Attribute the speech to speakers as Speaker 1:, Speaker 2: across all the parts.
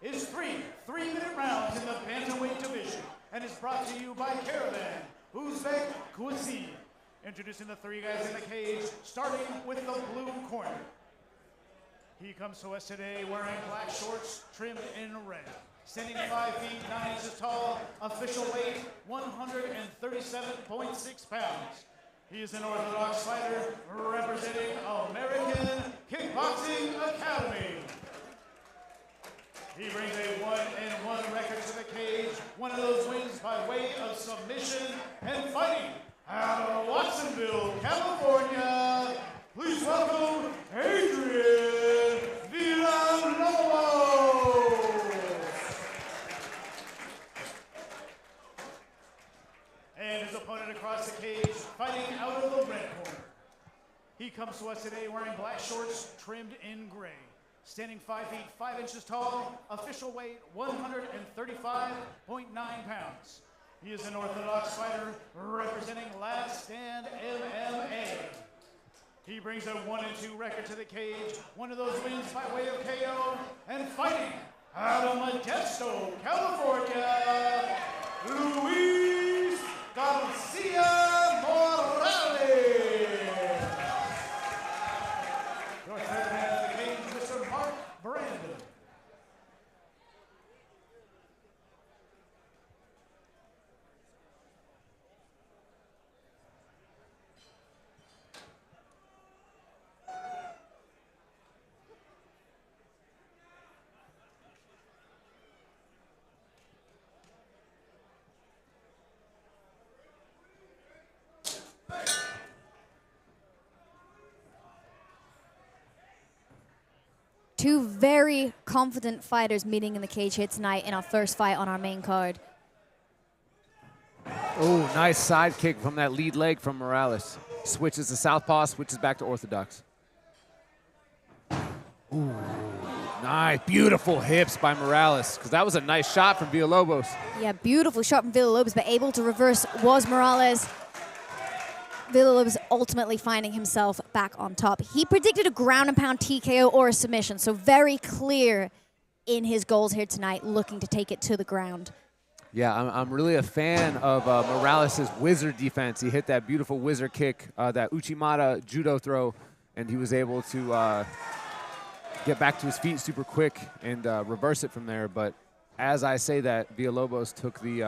Speaker 1: is three-minute rounds in the Bantamweight division and is brought to you by Caravan, Uzbek Cuisine. Introducing the three guys in the cage, starting with the blue corner. He comes to us today wearing black shorts trimmed in red. Standing 5 feet 9 inches tall, official weight 137.6 pounds. He is an orthodox fighter representing American Kickboxing Academy. He brings a 1-1 record to the cage, one of those wins by way of submission, and fighting out of Watsonville, California. Please welcome Adrian Villalobos. And his opponent across the cage, fighting out of the red corner. He comes to us today wearing black shorts trimmed in gray. Standing 5 feet 5 inches tall, official weight 135.9 pounds. He is an orthodox fighter representing Last Stand MMA. He brings a 1-2 record to the cage, one of those wins by way of KO, and fighting out of Modesto, California, Luis Garcia Morales. Your third man of the cage, Mr. Mark Brandon.
Speaker 2: Two very confident fighters meeting in the cage here tonight in our first fight on our main card.
Speaker 3: Oh, nice side kick from that lead leg from Morales. Switches to southpaw, switches back to orthodox. Ooh, nice, beautiful hips by Morales, because that was a nice shot from Villalobos.
Speaker 2: Yeah, beautiful shot from Villalobos, but able to reverse was Morales. Villalobos ultimately finding himself back on top. He predicted a ground and pound TKO or a submission, so very clear in his goals here tonight, looking to take it to the ground.
Speaker 3: Yeah, I'm really a fan of Morales' wizard defense. He hit that beautiful wizard kick, that Uchimata judo throw, and he was able to get back to his feet super quick and reverse it from there. But as I say that, Villalobos took the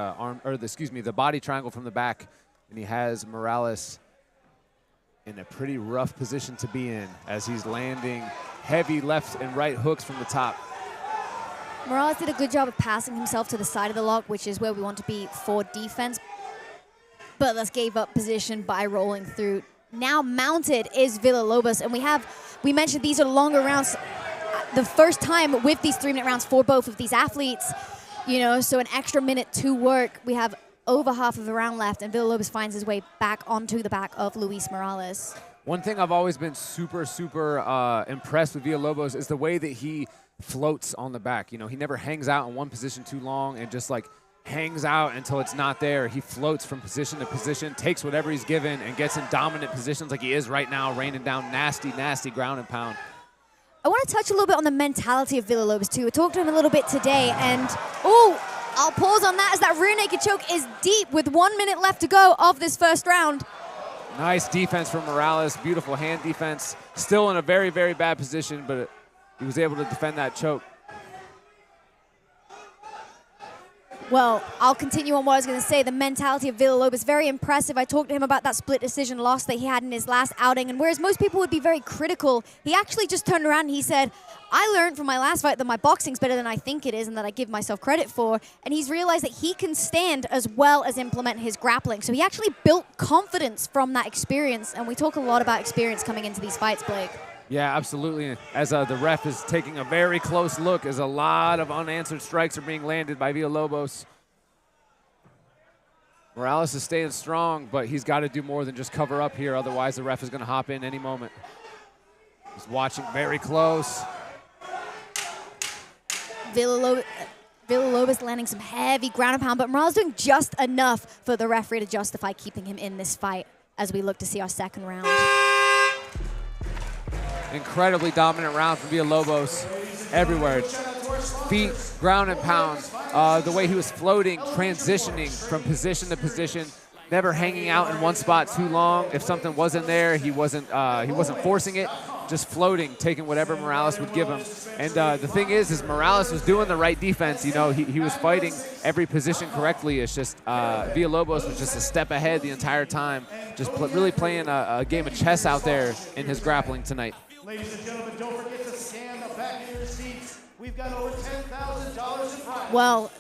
Speaker 3: the body triangle from the back, and he has Morales in a pretty rough position to be in as he's landing heavy left and right hooks from the top.
Speaker 2: Morales did a good job of passing himself to the side of the lock, which is where we want to be for defense, but thus gave up position by rolling through. Now mounted is Villalobos, and we mentioned these are longer rounds. The first time with these 3-minute rounds for both of these athletes, so an extra minute to work. We have over half of the round left, and Villalobos finds his way back onto the back of Luis Morales.
Speaker 3: One thing I've always been super impressed with Villalobos is the way that he floats on the back. He never hangs out in one position too long and just like hangs out until it's not there. He floats from position to position, takes whatever he's given, and gets in dominant positions like he is right now, raining down nasty ground and pound.
Speaker 2: I want to touch a little bit on the mentality of Villalobos too. I talked to him a little bit today, and I'll pause on that as that rear naked choke is deep with 1 minute left to go of this first round.
Speaker 3: Nice defense from Morales, beautiful hand defense. Still in a very bad position, but he was able to defend that choke.
Speaker 2: Well, I'll continue on what I was going to say. The mentality of Villalobos, very impressive. I talked to him about that split decision loss that he had in his last outing, and whereas most people would be very critical, he actually just turned around and he said, I learned from my last fight that my boxing's better than I think it is and that I give myself credit for, and he's realized that he can stand as well as implement his grappling. So he actually built confidence from that experience, and we talk a lot about experience coming into these fights, Blake.
Speaker 3: Yeah, absolutely. As the ref is taking a very close look as a lot of unanswered strikes are being landed by Villalobos. Morales is staying strong, but he's got to do more than just cover up here. Otherwise, the ref is going to hop in any moment. He's watching very close.
Speaker 2: Villalobos landing some heavy ground and pound, but Morales doing just enough for the referee to justify keeping him in this fight as we look to see our second round.
Speaker 3: Incredibly dominant round from Villalobos everywhere. feet, ground and pound, the way he was floating, transitioning from position to position, never hanging out in one spot too long. If something wasn't there, he wasn't forcing it, just floating, taking whatever Morales would give him. And the thing is Morales was doing the right defense. You know, he was fighting every position correctly. It's just Villalobos was just a step ahead the entire time, just really playing a game of chess out there in his grappling tonight.
Speaker 1: Ladies and gentlemen, don't forget to scan the back of your seats. We've got over $10,000 in prize.
Speaker 2: Well,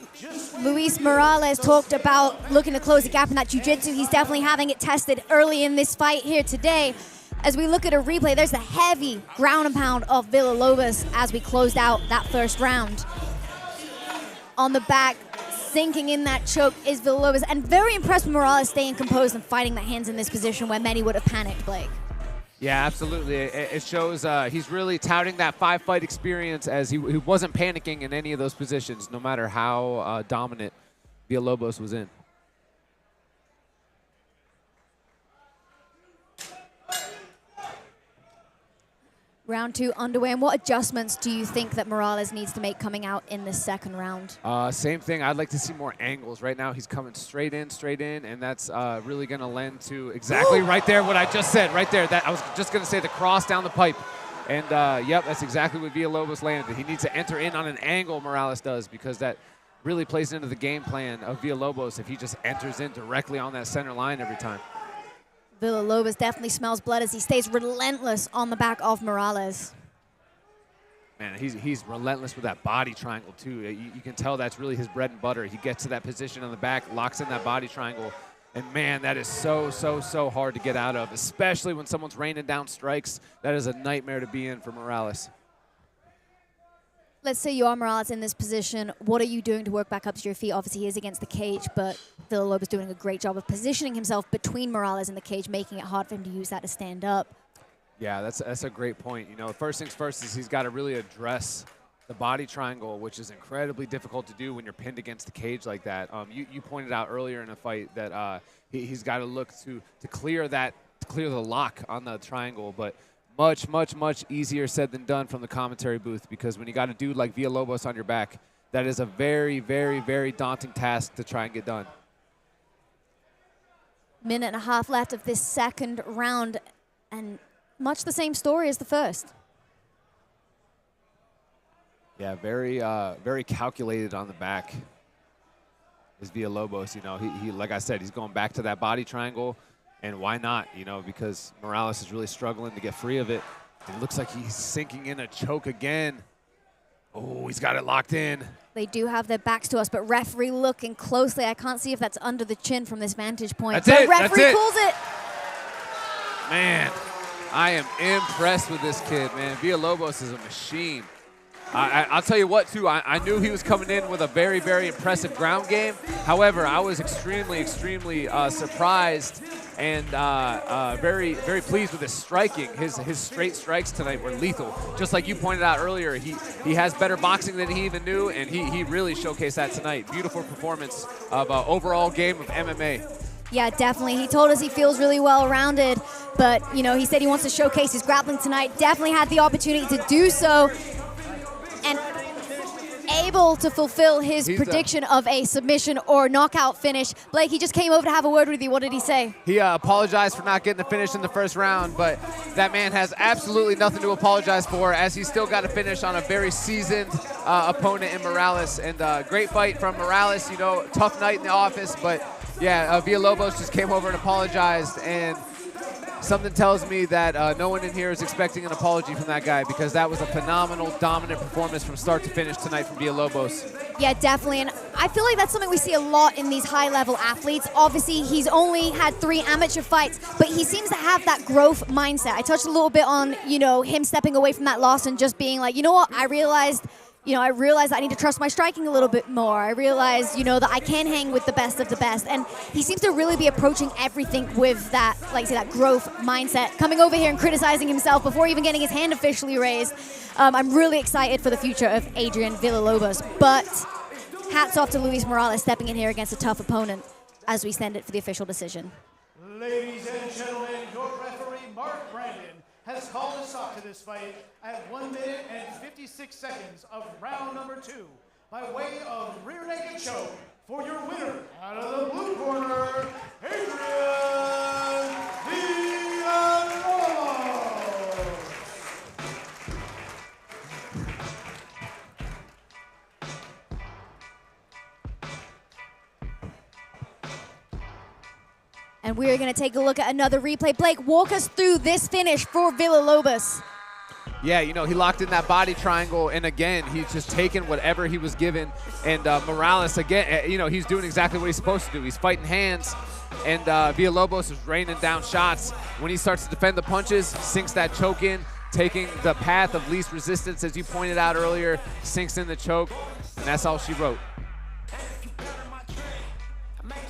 Speaker 2: Luis Morales talked about looking to close the gap in that jiu-jitsu. He's definitely having it tested early in this fight here today. As we look at a replay, there's the heavy ground and pound of Villalobos as we closed out that first round. On the back, sinking in that choke is Villalobos, and very impressed with Morales staying composed and fighting the hands in this position where many would have panicked, Blake.
Speaker 3: Yeah, absolutely. It shows he's really touting that 5-fight experience, as he wasn't panicking in any of those positions, no matter how dominant Villalobos was in.
Speaker 2: Round 2 underway, and what adjustments do you think that Morales needs to make coming out in this second round?
Speaker 3: Same thing. I'd like to see more angles. Right now he's coming straight in, and that's really going to lend to exactly right there what I just said, right there. That I was just going to say the cross down the pipe. And, yep, that's exactly what Villalobos landed. He needs to enter in on an angle, Morales does, because that really plays into the game plan of Villalobos if he just enters in directly on that center line every time.
Speaker 2: Villalobos definitely smells blood as he stays relentless on the back of Morales.
Speaker 3: Man, he's relentless with that body triangle, too. You can tell that's really his bread and butter. He gets to that position on the back, locks in that body triangle, and, man, that is so hard to get out of, especially when someone's raining down strikes. That is a nightmare to be in for Morales.
Speaker 2: Let's say you are Morales in this position. What are you doing to work back up to your feet? Obviously, he is against the cage, but Villalobos doing a great job of positioning himself between Morales and the cage, making it hard for him to use that to stand up. Yeah,
Speaker 3: that's a great point. You know, first things first is he's got to really address the body triangle, which is incredibly difficult to do when you're pinned against the cage like that. You pointed out earlier in the fight that he's got to look to clear the lock on the triangle, but much easier said than done from the commentary booth, because when you got a dude like Villalobos on your back, that is a very daunting task to try and get done.
Speaker 2: Minute and a half left of this second round, and much the same story as the first.
Speaker 3: Yeah, very calculated on the back is Villalobos. You know, he like I said, he's going back to that body triangle. And why not, you know, because Morales is really struggling to get free of it. It looks like he's sinking in a choke again. Oh, he's got it locked in.
Speaker 2: They do have their backs to us, but referee looking closely. I can't see if that's under the chin from this vantage point.
Speaker 3: That's it.
Speaker 2: Referee pulls it.
Speaker 3: Man, I am impressed with this kid, man. Villalobos is a machine. I'll tell you what, too. I knew he was coming in with a very impressive ground game. However, I was extremely surprised and very pleased with his striking. His straight strikes tonight were lethal. Just like you pointed out earlier, he has better boxing than he even knew, and he really showcased that tonight. Beautiful performance of overall game of MMA.
Speaker 2: Yeah, definitely. He told us he feels really well-rounded, but, you know, he said he wants to showcase his grappling tonight. Definitely had the opportunity to do so, and able to fulfill his prediction of a submission or knockout finish. Blake, he just came over to have a word with you. What did he say?
Speaker 3: He apologized for not getting the finish in the first round, but that man has absolutely nothing to apologize for, as he's still got to finish on a very seasoned opponent in Morales. And great fight from Morales. You know, tough night in the office, but yeah, Villalobos just came over and apologized, and something tells me that no one in here is expecting an apology from that guy, because that was a phenomenal, dominant performance from start to finish tonight from Villalobos.
Speaker 2: Yeah, definitely. And I feel like that's something we see a lot in these high-level athletes. Obviously, he's only had 3 amateur fights, but he seems to have that growth mindset. I touched a little bit on, you know, him stepping away from that loss and just being like, you know what, I realized that I need to trust my striking a little bit more. I realized, you know, that I can hang with the best of the best. And he seems to really be approaching everything with that, like I say, that growth mindset. Coming over here and criticizing himself before even getting his hand officially raised. I'm really excited for the future of Adrian Villalobos. But hats off to Luis Morales stepping in here against a tough opponent as we send it for the official decision.
Speaker 1: Ladies and gentlemen, your referee, Mark Brandon, has called a stop to this fight at 1 minute and 56 seconds of round number 2 by way of rear naked choke for your winner out of the blue corner, Adrian Villalobos.
Speaker 2: And we're going to take a look at another replay. Blake, walk us through this finish for Villalobos.
Speaker 3: Yeah, you know, he locked in that body triangle, and again, he's just taking whatever he was given. And Morales, again, you know, he's doing exactly what he's supposed to do. He's fighting hands, and Villalobos is raining down shots. When he starts to defend the punches, sinks that choke in, taking the path of least resistance, as you pointed out earlier, sinks in the choke, and that's all she wrote.